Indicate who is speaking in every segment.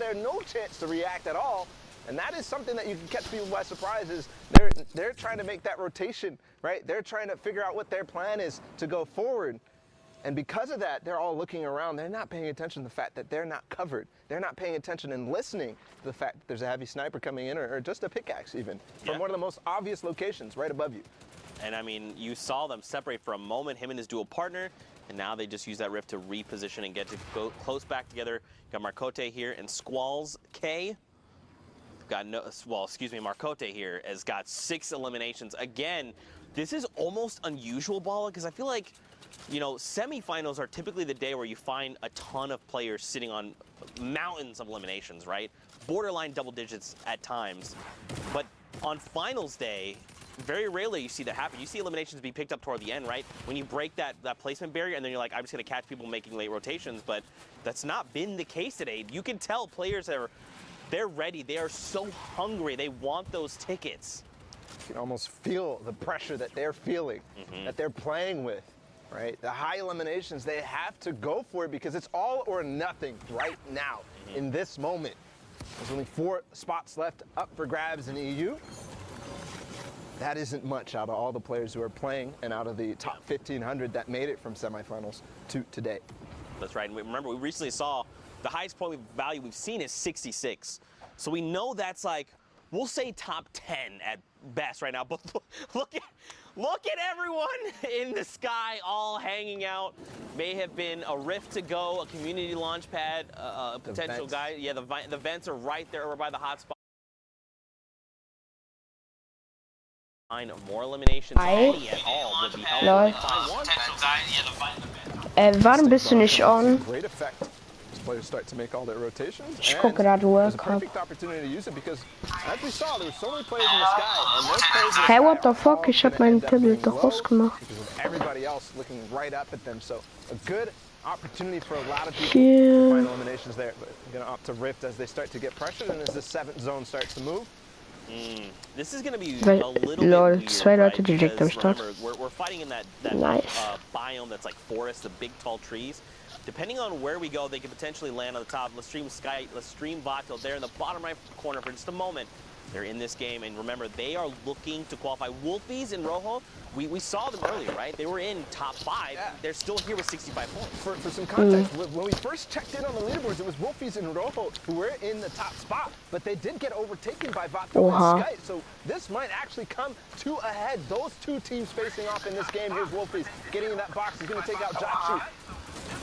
Speaker 1: there, no chance to react at all. And that is something that you can catch people by surprise is they're trying to make that rotation, right? They're trying to figure out what their plan is to go forward. And because of that, they're all looking around. They're not paying attention to the fact that they're not covered. They're not paying attention and listening to the fact that there's a heavy sniper coming in or just a pickaxe even from one of the most obvious locations right above you.
Speaker 2: And I mean, you saw them separate for a moment, him and his dual partner, and now they just use that rift to reposition and get to go close back together. You got Marcote here and Squalls K. Marcote here has got 6 eliminations. Again, this is almost unusual, Bala, because I feel like, you know, semifinals are typically the day where you find a ton of players sitting on mountains of eliminations, right? Borderline double digits at times. But on finals day, very rarely you see that happen. You see eliminations be picked up toward the end, right? When you break that placement barrier and then you're like, I'm just going to catch people making late rotations. But that's not been the case today. You can tell players they're ready. They are so hungry. They want those tickets.
Speaker 1: You can almost feel the pressure that they're feeling, that they're playing with, right? The high eliminations, they have to go for it because it's all or nothing right now in this moment. There's only 4 spots left up for grabs in EU. That isn't much out of all the players who are playing and out of the top 1,500 that made it from semifinals to today.
Speaker 2: That's right. And remember, we recently saw the highest point value we've seen is 66. So we know that's like, we'll say top 10 at best right now. But look at everyone in the sky all hanging out. May have been a rift to go, a community launch pad, a potential guy. Yeah, the vents are right there over by the hotspot. More eliminations.
Speaker 3: Warum bist du nicht on?
Speaker 1: Great effect. Players start to make all their rotations.
Speaker 3: Ich gucke gerade World Cup.
Speaker 1: Perfect opportunity to use it because, as we saw, there were so many players in the sky, and those players in the
Speaker 3: Hey,
Speaker 1: sky
Speaker 3: what the
Speaker 1: are
Speaker 3: fuck?
Speaker 1: all
Speaker 3: Ich hab
Speaker 1: gonna
Speaker 3: mein
Speaker 1: end up
Speaker 3: Tablet
Speaker 1: being
Speaker 3: doch
Speaker 1: low
Speaker 3: rausgemacht.
Speaker 1: because of everybody else looking right up at them. So a good opportunity for a lot of people
Speaker 3: Yeah.
Speaker 1: to find eliminations there. But they're gonna opt to rift as they start to get pressured and as the 7th zone starts to move.
Speaker 2: This is going to be
Speaker 3: Weil,
Speaker 2: a little
Speaker 3: lol,
Speaker 2: bit
Speaker 3: 2
Speaker 2: weird,
Speaker 3: Leute
Speaker 2: right?
Speaker 3: direkt am
Speaker 2: Because
Speaker 3: Start.
Speaker 2: remember, we're fighting in that
Speaker 3: Nice.
Speaker 2: biome that's like forest, the big tall trees. Depending on where we go, they could potentially land on the top. Lestream Vato, there in the bottom right corner for just a moment. They're in this game, and remember, they are looking to qualify. Wolfies and Rojo, we saw them earlier, right? They were in top 5.
Speaker 1: Yeah.
Speaker 2: They're still here with 65 points.
Speaker 1: For some context, when we first checked in on the leaderboards, it was Wolfies and Rojo who were in the top spot, but they did get overtaken by Vato and Sky, so this might actually come to a head. Those 2 teams facing off in this game. Here's Wolfies getting in that box. He's going to take out Jachu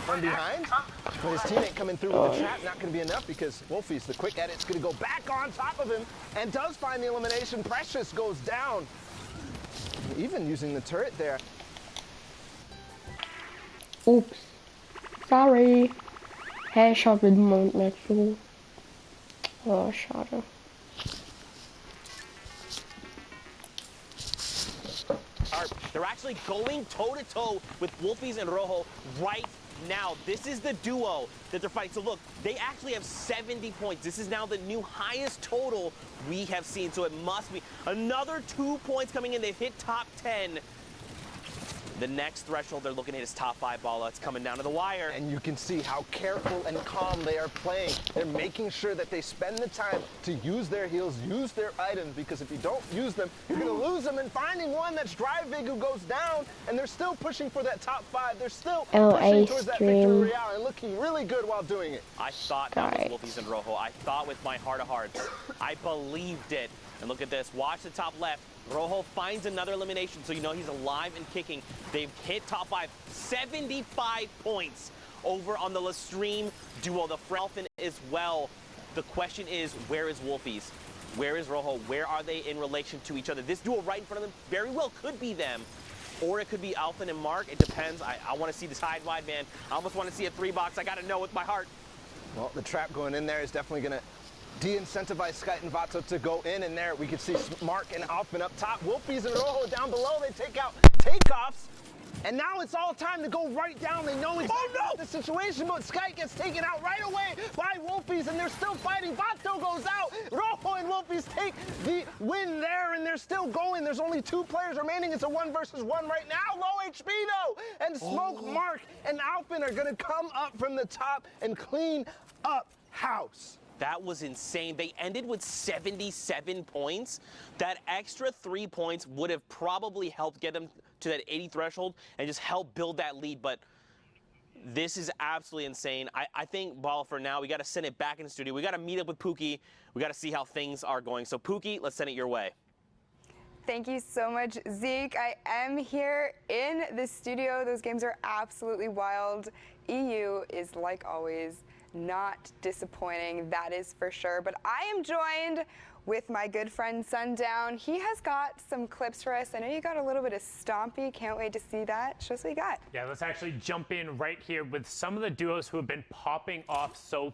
Speaker 1: from behind, but his teammate coming through with the trap, not going to be enough because Wolfies, the quick edit's going to go back on top of him and does find the elimination. Precious goes down, even using the turret there.
Speaker 3: Oops. Sorry. Hey, ich hab den Mond nicht so. Oh, schade.
Speaker 2: They're actually going toe-to-toe with Wolfies and Rojo right now. This is the duo that they're fighting. So look, they actually have 70 points. This is now the new highest total we have seen. So it must be another 2 points coming in. They've hit top 10. The next threshold they're looking at is top 5 Bala. It's coming down to the wire.
Speaker 1: And you can see how careful and calm they are playing. They're making sure that they spend the time to use their heals, use their items, because if you don't use them, you're going to lose them. And finding one that's Dryvig who goes down, and they're still pushing for that top 5. They're still pushing towards that victory royale and looking really good while doing it.
Speaker 2: I thought that was Wolfies and Rojo. I thought with my heart of hearts. I believed it. And look at this. Watch the top left. Rojo finds another elimination, so you know he's alive and kicking. They've hit top 5. 75 points over on the Lestream duo. The Frelfin as well. The question is, where is Wolfies? Where is Rojo? Where are they in relation to each other? This duo right in front of them very well could be them. Or it could be Alphen and Mark. It depends. I want to see this hide wide, man. I almost want to see a 3-box. I got to know with my heart.
Speaker 1: Well, the trap going in there is definitely going to de-incentivize Skyt and Vato to go in, and there we can see Mark and Alphen up top. Wolfies and Rojo down below. They take out takeoffs, and now it's all time to go right down. They know exactly the situation, but Skyt gets taken out right away by Wolfies, and they're still fighting. Vato goes out. Rojo and Wolfies take the win there, and they're still going. There's only 2 players remaining. It's a 1 versus 1 right now. Low HP though, and Smoke, Mark, and Alphen are going to come up from the top and clean up house.
Speaker 2: That was insane. They ended with 77 points. That extra 3 points would have probably helped get them to that 80 threshold and just help build that lead. But this is absolutely insane. I think, Ball, for now, we got to send it back in the studio. We got to meet up with Pookie. We got to see how things are going. So, Pookie, let's send it your way.
Speaker 4: Thank you so much, Zeke. I am here in the studio. Those games are absolutely wild. EU is, like always, not disappointing, that is for sure. But I am joined with my good friend Sundown. He has got some clips for us. I know you got a little bit of Stompy. Can't wait to see that. Show us what you got.
Speaker 5: Yeah, let's actually jump in right here with some of the duos who have been popping off so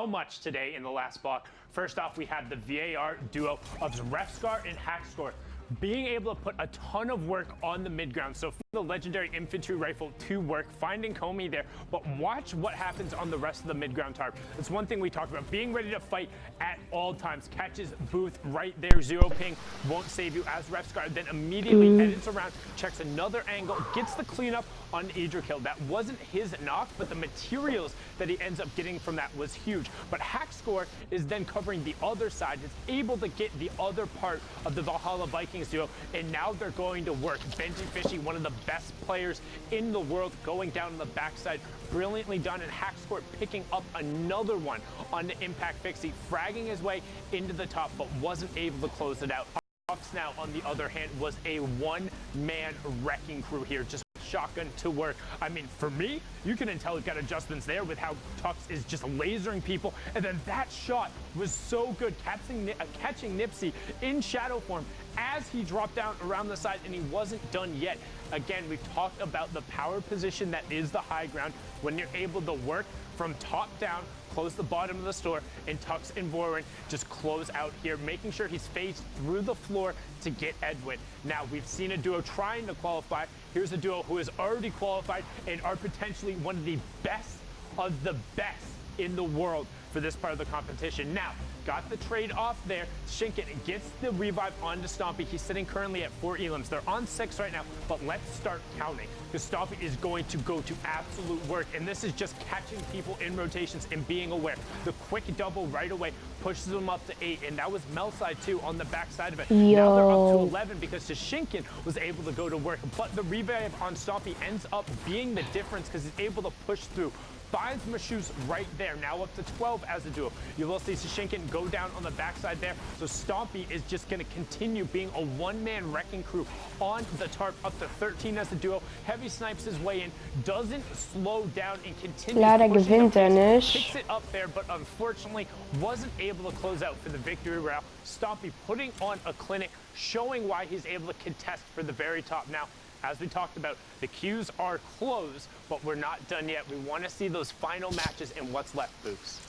Speaker 5: much today in the last block. First off, we had the VAR duo of Refscar and Hackscore being able to put a ton of work on the mid-ground. So the legendary infantry rifle to work, finding Comey there, but watch what happens on the rest of the mid-ground tarp. That's one thing we talked about, being ready to fight at all times. Catches Booth right there, 0 ping, won't save you as Refscar, then immediately edits around, checks another angle, gets the cleanup on Idrakil. That wasn't his knock, but the materials that he ends up getting from that was huge. But Hackscore is then covering the other side, is able to get the other part of the Valhalla Vikings duo, and now they're going to work. Benji Fishy, one of the best players in the world, going down on the backside, brilliantly done, and Hackscore picking up another one on the Impact Fixie, fragging his way into the top, but wasn't able to close it out. Tux now, on the other hand, was a one-man wrecking crew here, just shotgun to work. I mean, for me, you can tell he's got adjustments there with how Tux is just lasering people, and then that shot was so good, catching Nipsey in shadow form as he dropped down around the side, and he wasn't done yet. Again, we've talked about the power position that is the high ground when you're able to work from top down, close the bottom of the store, and Tux and Warren just close out here, making sure he's phased through the floor to get Edwin. Now, we've seen a duo trying to qualify. Here's a duo who has already qualified and are potentially one of the best in the world for this part of the competition. Now, got the trade off there. Shinken gets the revive onto Stompy. He's sitting currently at 4 elims. They're on 6 right now, but let's start counting, because Stompy is going to go to absolute work, and this is just catching people in rotations and being aware. The quick double right away pushes them up to 8, and that was Melside too on the backside of it. Now they're up to 11 because Shinken was able to go to work, but the revive on Stompy ends up being the difference because he's able to push through. Finds Mashus right there, now up to 12 as a duo. You will see Shinken go down on the backside there. So Stompy is just going to continue being a one-man wrecking crew on the tarp, up to 13 as a duo. Heavy snipes his way in, doesn't slow down and continues pushing picks it up there, but unfortunately wasn't able to close out for the victory route. Stompy putting on a clinic, showing why he's able to contest for the very top. Now, as we talked about, the queues are closed, but we're not done yet. We want to see those final matches and what's left, Boots.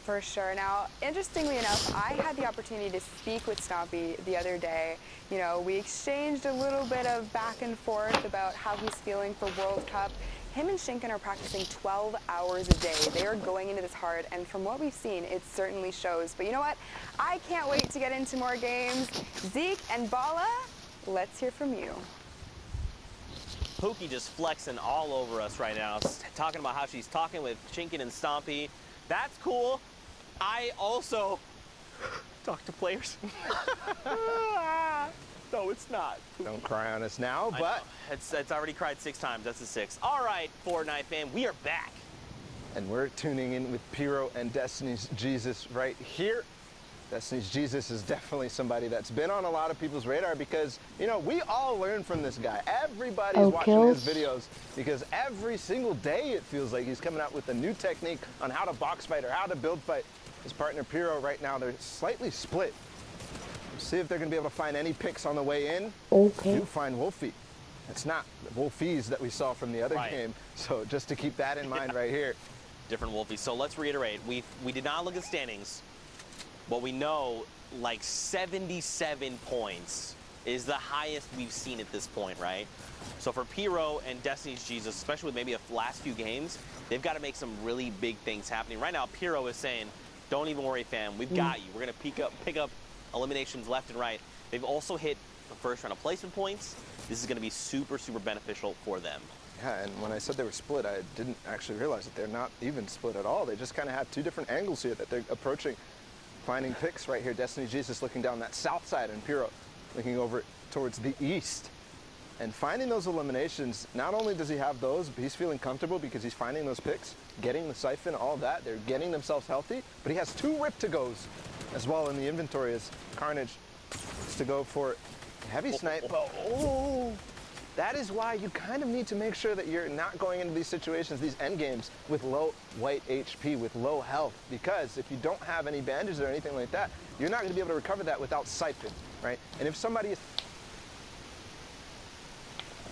Speaker 4: For sure. Now, interestingly enough, I had the opportunity to speak with Stompy the other day. You know, we exchanged a little bit of back and forth about how he's feeling for World Cup. Him and Shinken are practicing 12 hours a day. They are going into this hard, and from what we've seen, it certainly shows. But you know what? I can't wait to get into more games. Zeke and Bala, let's hear from you.
Speaker 2: Pookie just flexing all over us right now, talking about how she's talking with Shinken and Stompy. That's cool. I also talk to players. No, it's not.
Speaker 1: Don't cry on us now, but
Speaker 2: it's already cried 6 times. That's a 6. All right, Fortnite fam, we are back.
Speaker 1: And we're tuning in with Pyro and Destiny's Jesus right here. Destiny's Jesus is definitely somebody that's been on a lot of people's radar because, you know, we all learn from this guy. Everybody's watching his videos because every single day it feels like he's coming out with a new technique on how to box fight or how to build fight. His partner Pyro right now, they're slightly split. See if they're going to be able to find any picks on the way in.
Speaker 3: Okay.
Speaker 1: Do find Wolfie. It's not the Wolfies that we saw from the other game. So just to keep that in mind right here.
Speaker 2: Different Wolfies. So let's reiterate. We did not look at standings. But we know like 77 points is the highest we've seen at this point, right? So for Pyro and Destiny's Jesus, especially with maybe the last few games, they've got to make some really big things happening. Right now, Pyro is saying, don't even worry, fam. We've got you. We're going to pick up eliminations left and right. They've also hit the first round of placement points. This is going to be super, super beneficial for them.
Speaker 1: Yeah, and when I said they were split, I didn't actually realize that they're not even split at all. They just kind of have two different angles here that they're approaching, finding picks right here. Destiny Jesus looking down that south side, and Piro looking over towards the east. And finding those eliminations, not only does he have those, but he's feeling comfortable because he's finding those picks, getting the siphon, all that. They're getting themselves healthy, but he has 2 rip to goes as well in the inventory as Carnage is to go for heavy snipe. But that is why you kind of need to make sure that you're not going into these situations, these end games, with low white HP, with low health, because if you don't have any bandages or anything like that, you're not going to be able to recover that without siphon, right? And if somebody is